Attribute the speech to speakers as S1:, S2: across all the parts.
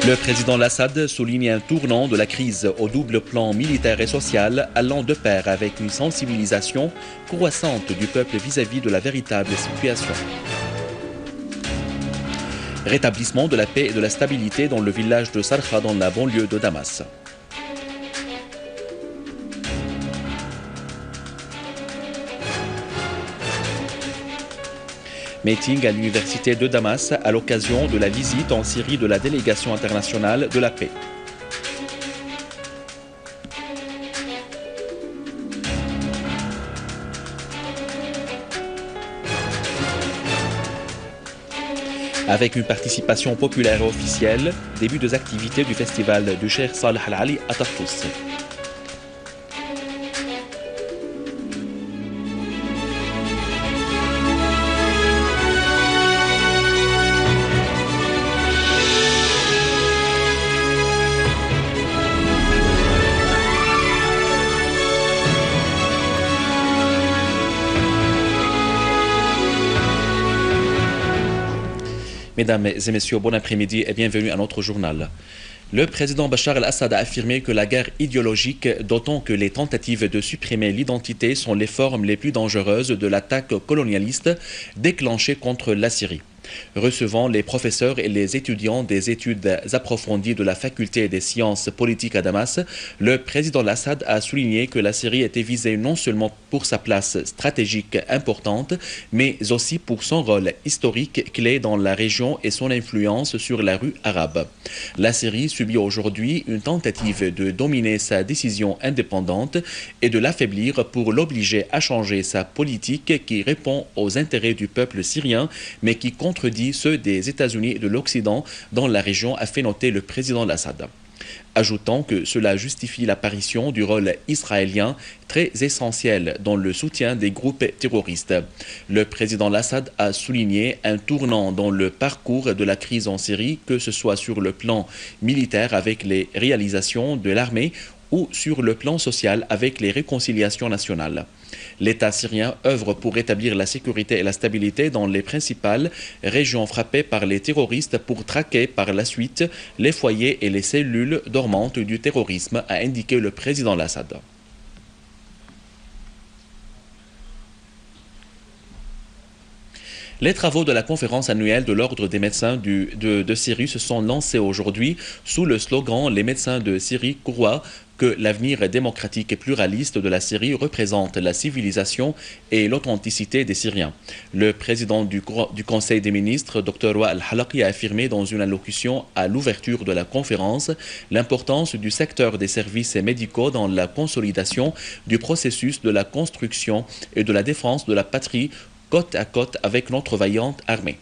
S1: Le président Assad souligne un tournant de la crise au double plan militaire et social, allant de pair avec une sensibilisation croissante du peuple vis-à-vis de la véritable situation. Rétablissement de la paix et de la stabilité dans le village de Sarkha dans la banlieue de Damas. Meeting à l'université de Damas à l'occasion de la visite en Syrie de la délégation internationale de la paix. Avec une participation populaire et officielle, début des activités du festival du Cheikh Salah Al-Ali à Tartous. Mesdames et messieurs, bon après-midi et bienvenue à notre journal. Le président Bachar el-Assad a affirmé que la guerre idéologique, d'autant que les tentatives de supprimer l'identité sont les formes les plus dangereuses de l'attaque colonialiste déclenchée contre la Syrie. Recevant les professeurs et les étudiants des études approfondies de la faculté des sciences politiques à Damas, le président Assad a souligné que la Syrie était visée non seulement pour sa place stratégique importante, mais aussi pour son rôle historique clé dans la région et son influence sur la rue arabe. La Syrie subit aujourd'hui une tentative de dominer sa décision indépendante et de l'affaiblir pour l'obliger à changer sa politique qui répond aux intérêts du peuple syrien, mais qui contredit ceux des États-Unis et de l'Occident dans la région, a fait noter le président Assad. Ajoutant que cela justifie l'apparition du rôle israélien très essentiel dans le soutien des groupes terroristes. Le président Assad a souligné un tournant dans le parcours de la crise en Syrie, que ce soit sur le plan militaire avec les réalisations de l'armée ou sur le plan social avec les réconciliations nationales. L'État syrien œuvre pour rétablir la sécurité et la stabilité dans les principales régions frappées par les terroristes pour traquer par la suite les foyers et les cellules dormantes du terrorisme, a indiqué le président Assad. Les travaux de la conférence annuelle de l'Ordre des médecins de Syrie se sont lancés aujourd'hui sous le slogan « Les médecins de Syrie croient que l'avenir démocratique et pluraliste de la Syrie représente la civilisation et l'authenticité des Syriens ». Le président du Conseil des ministres, Dr Wa Al-Halaqi, a affirmé dans une allocution à l'ouverture de la conférence l'importance du secteur des services médicaux dans la consolidation du processus de la construction et de la défense de la patrie côte à côte avec notre vaillante armée.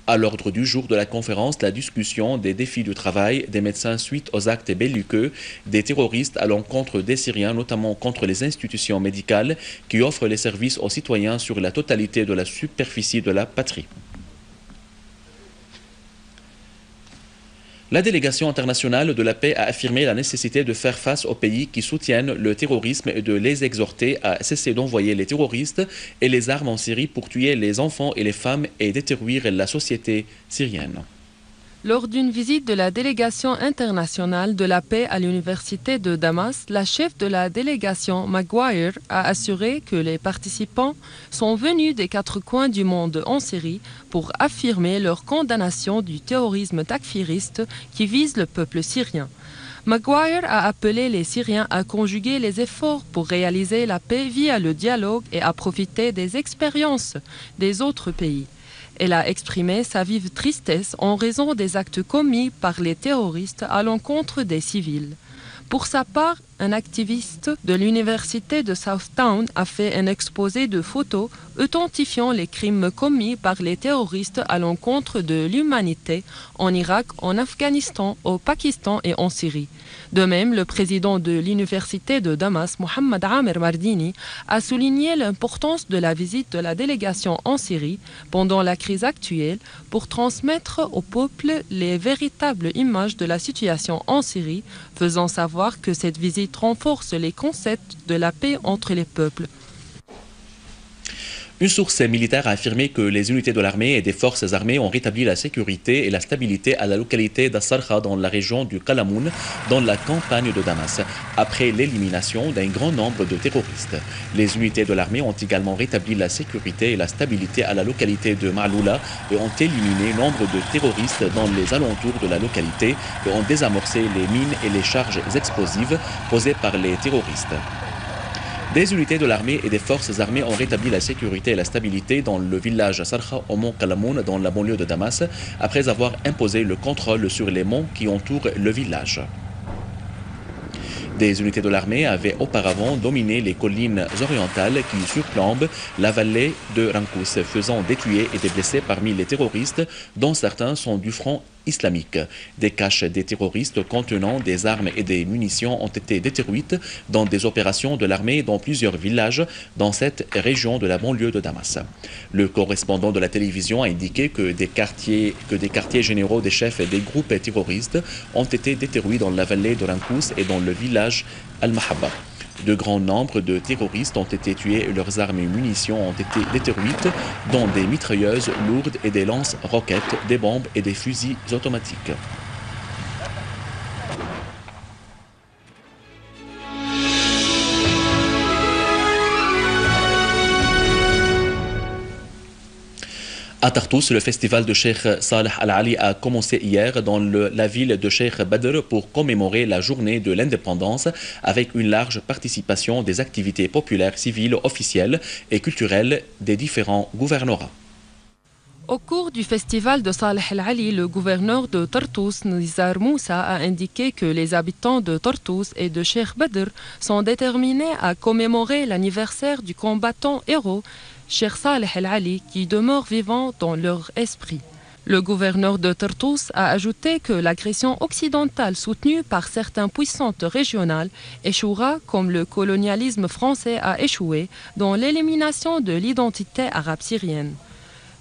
S1: À l'ordre du jour de la conférence, la discussion des défis du travail des médecins suite aux actes belliqueux des terroristes à l'encontre des Syriens, notamment contre les institutions médicales qui offrent les services aux citoyens sur la totalité de la superficie de la patrie. La délégation internationale de la paix a affirmé la nécessité de faire face aux pays qui soutiennent le terrorisme et de les exhorter à cesser d'envoyer les terroristes et les armes en Syrie pour tuer les enfants et les femmes et détruire la société syrienne.
S2: Lors d'une visite de la délégation internationale de la paix à l'université de Damas, la chef de la délégation, Maguire, a assuré que les participants sont venus des 4 coins du monde en Syrie pour affirmer leur condamnation du terrorisme takfiriste qui vise le peuple syrien. Maguire a appelé les Syriens à conjuguer les efforts pour réaliser la paix via le dialogue et à profiter des expériences des autres pays. Elle a exprimé sa vive tristesse en raison des actes commis par les terroristes à l'encontre des civils. Pour sa part, un activiste de l'université de Southtown a fait un exposé de photos authentifiant les crimes commis par les terroristes à l'encontre de l'humanité en Irak, en Afghanistan, au Pakistan et en Syrie. De même, le président de l'université de Damas, Mohamed Amer Mardini, a souligné l'importance de la visite de la délégation en Syrie pendant la crise actuelle pour transmettre au peuple les véritables images de la situation en Syrie, faisant savoir que cette visite renforce les concepts de la paix entre les peuples.
S1: Une source militaire a affirmé que les unités de l'armée et des forces armées ont rétabli la sécurité et la stabilité à la localité d'As-Sarkha dans la région du Qalamoun, dans la campagne de Damas, après l'élimination d'un grand nombre de terroristes. Les unités de l'armée ont également rétabli la sécurité et la stabilité à la localité de Ma'loula et ont éliminé nombre de terroristes dans les alentours de la localité et ont désamorcé les mines et les charges explosives posées par les terroristes. Des unités de l'armée et des forces armées ont rétabli la sécurité et la stabilité dans le village Sarkha au mont Qalamoun dans la banlieue de Damas après avoir imposé le contrôle sur les monts qui entourent le village. Des unités de l'armée avaient auparavant dominé les collines orientales qui surplombent la vallée de Rankous, faisant des tués et des blessés parmi les terroristes, dont certains sont du front islamique. Des caches des terroristes contenant des armes et des munitions ont été détruites dans des opérations de l'armée dans plusieurs villages dans cette région de la banlieue de Damas. Le correspondant de la télévision a indiqué que des quartiers généraux des chefs des groupes terroristes ont été détruits dans la vallée de Rankous et dans le village Al-Mahabba. De grands nombres de terroristes ont été tués et leurs armes et munitions ont été détruites, dont des mitrailleuses lourdes et des lance-roquettes, des bombes et des fusils automatiques. À Tartous, le festival de Cheikh Saleh Al-Ali a commencé hier dans la ville de Cheikh Badr pour commémorer la journée de l'indépendance avec une large participation des activités populaires, civiles, officielles et culturelles des différents gouvernorats.
S2: Au cours du festival de Saleh Al-Ali, le gouverneur de Tartous, Nizar Moussa, a indiqué que les habitants de Tartous et de Cheikh Badr sont déterminés à commémorer l'anniversaire du combattant héros Cheikh Saleh Al-Ali qui demeure vivant dans leur esprit. Le gouverneur de Tartous a ajouté que l'agression occidentale soutenue par certaines puissances régionales échouera comme le colonialisme français a échoué dans l'élimination de l'identité arabe syrienne.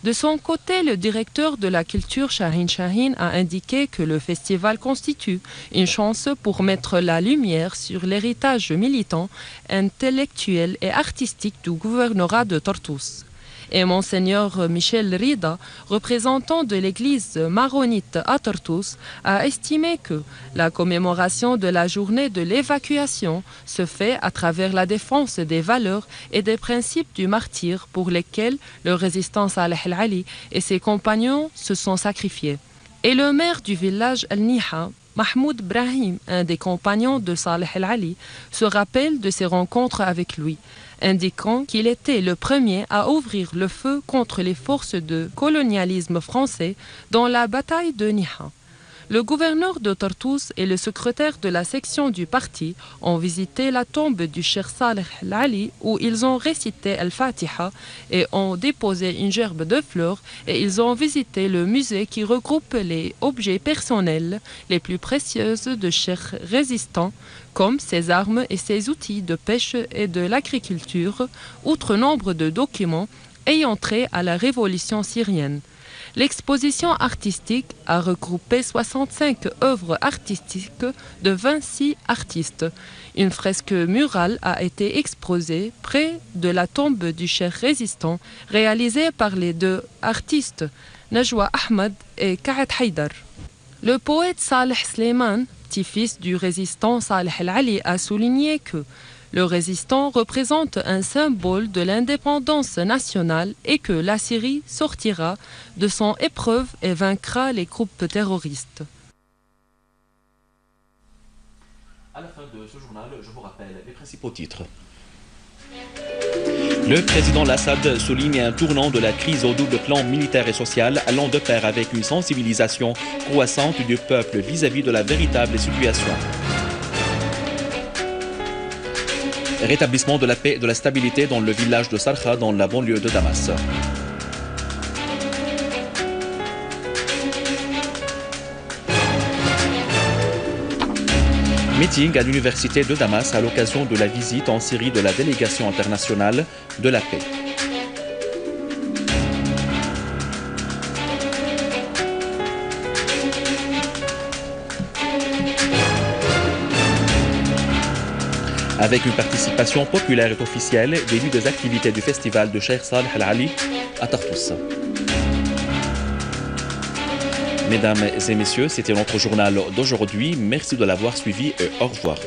S2: De son côté, le directeur de la culture Shahin Shahin a indiqué que le festival constitue une chance pour mettre la lumière sur l'héritage militant, intellectuel et artistique du gouvernorat de Tartous. Et Monseigneur Michel Rida, représentant de l'église maronite à Tartous, a estimé que la commémoration de la journée de l'évacuation se fait à travers la défense des valeurs et des principes du martyr pour lesquels le résistant Saleh Al-Ali et ses compagnons se sont sacrifiés. Et le maire du village Al-Niha, Mahmoud Brahim, un des compagnons de Saleh Al-Ali, se rappelle de ses rencontres avec lui, indiquant qu'il était le premier à ouvrir le feu contre les forces de colonialisme français dans la bataille de Niha. Le gouverneur de Tartous et le secrétaire de la section du parti ont visité la tombe du Cheikh Saleh Al-Ali où ils ont récité Al-Fatiha et ont déposé une gerbe de fleurs et ils ont visité le musée qui regroupe les objets personnels les plus précieux de Cheikh résistants comme ses armes et ses outils de pêche et de l'agriculture, outre nombre de documents ayant trait à la révolution syrienne. L'exposition artistique a regroupé 65 œuvres artistiques de 26 artistes. Une fresque murale a été exposée près de la tombe du cheikh résistant, réalisée par les deux artistes, Najwa Ahmed et Ka'ed Haïdar. Le poète Saleh Sleiman, petit-fils du résistant Saleh Al-Ali, a souligné que le résistant représente un symbole de l'indépendance nationale et que la Syrie sortira de son épreuve et vaincra les groupes terroristes.
S1: À la fin de ce journal, je vous rappelle les principaux titres. Le président Assad souligne un tournant de la crise au double plan militaire et social allant de pair avec une sensibilisation croissante du peuple vis-à-vis de la véritable situation. Rétablissement de la paix et de la stabilité dans le village de Sarkha, dans la banlieue de Damas. Meeting à l'université de Damas à l'occasion de la visite en Syrie de la délégation internationale de la paix. avec une participation populaire et officielle des lieux des activités du festival de Cheikh Saleh Al Ali à Tartous. Mesdames et messieurs, c'était notre journal d'aujourd'hui. Merci de l'avoir suivi et au revoir.